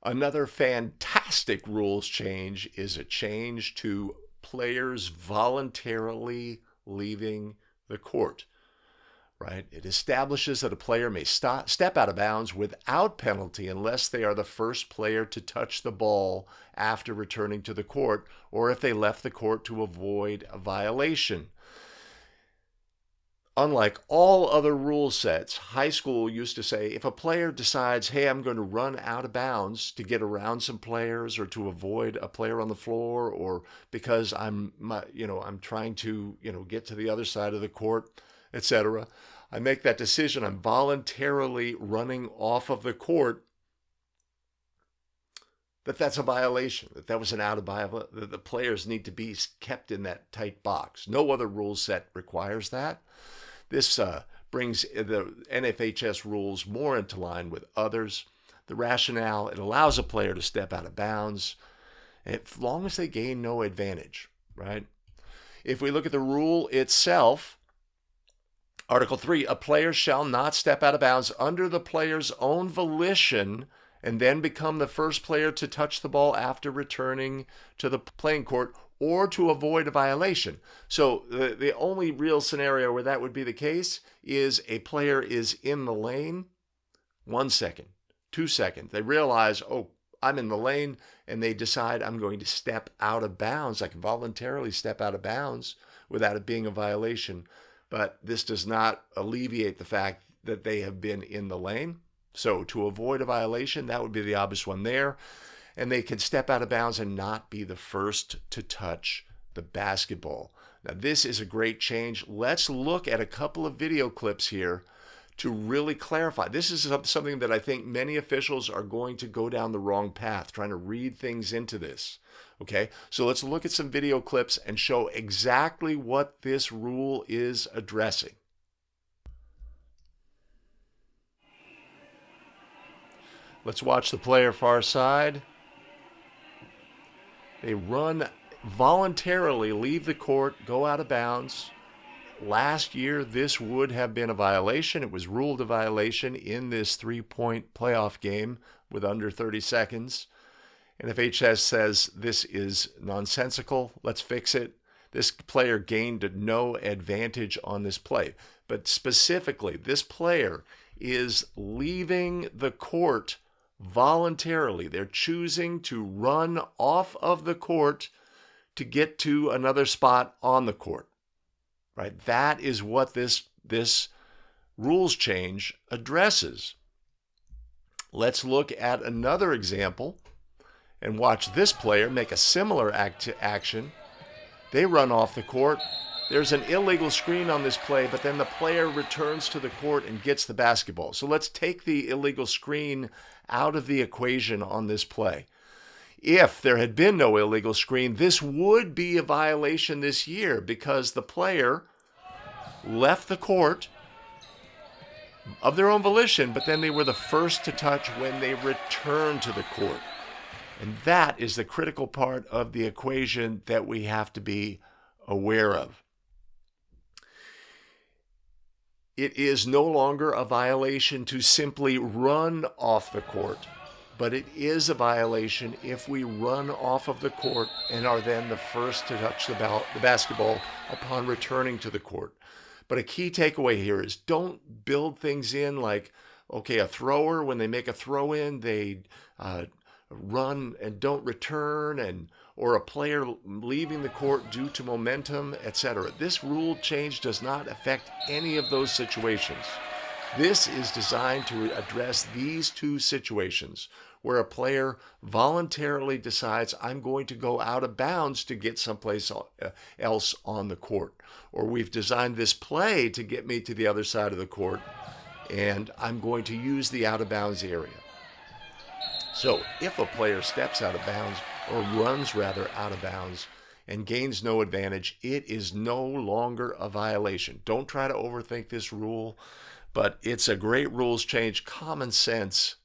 Another fantastic rules change is a change to players voluntarily leaving the court. Right? It establishes that a player may step out of bounds without penalty unless they are the first player to touch the ball after returning to the court, or if they left the court to avoid a violation. Unlike all other rule sets, high school used to say if a player decides, hey, I'm going to run out of bounds to get around some players or to avoid a player on the floor, or because I'm trying to, get to the other side of the court, etc. I make that decision. I'm voluntarily running off of the court. That's a violation. That was an out of bounds. The players need to be kept in that tight box. No other rule set requires that. This brings the NFHS rules more into line with others. The rationale: it allows a player to step out of bounds as long as they gain no advantage. Right? If we look at the rule itself, Article 3, a player shall not step out of bounds under the player's own volition and then become the first player to touch the ball after returning to the playing court or to avoid a violation. So the only real scenario where that would be the case is a player is in the lane, 1 second, 2 seconds. They realize, oh, I'm in the lane, and they decide I'm going to step out of bounds. I can voluntarily step out of bounds without it being a violation. But this does not alleviate the fact that they have been in the lane. So to avoid a violation, that would be the obvious one there. And they can step out of bounds and not be the first to touch the basketball. Now, this is a great change. Let's look at a couple of video clips here to really clarify. This is something that I think many officials are going to go down the wrong path, trying to read things into this. Okay, so let's look at some video clips and show exactly what this rule is addressing. Let's watch the player far side. They run voluntarily, leave the court, go out of bounds. Last year, this would have been a violation. It was ruled a violation in this 3-point playoff game with under 30 seconds. NFHS says this is nonsensical. Let's fix it. This player gained no advantage on this play. But specifically, this player is leaving the court voluntarily. They're choosing to run off of the court to get to another spot on the court. Right? That is what this rules change addresses. Let's look at another example and watch this player make a similar action. They run off the court. There's an illegal screen on this play, but then the player returns to the court and gets the basketball. So let's take the illegal screen out of the equation on this play. If there had been no illegal screen, this would be a violation this year because the player left the court of their own volition, but then they were the first to touch when they returned to the court. And that is the critical part of the equation that we have to be aware of. It is no longer a violation to simply run off the court, but it is a violation if we run off of the court and are then the first to touch the basketball upon returning to the court. But a key takeaway here is don't build things in like, okay, a thrower, when they make a throw in, they run and don't return, or a player leaving the court due to momentum, etc. This rule change does not affect any of those situations. This is designed to address these two situations where a player voluntarily decides, I'm going to go out of bounds to get someplace else on the court. Or we've designed this play to get me to the other side of the court, and I'm going to use the out of bounds area. So if a player steps out of bounds, or runs rather out of bounds, and gains no advantage, it is no longer a violation. Don't try to overthink this rule, but it's a great rules change. Common sense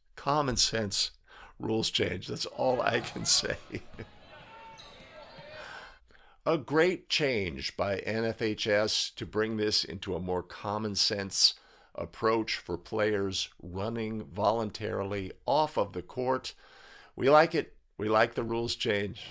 rules change. That's all I can say. A great change by NFHS to bring this into a more common sense approach for players running voluntarily off of the court. We like it. We like the rules change.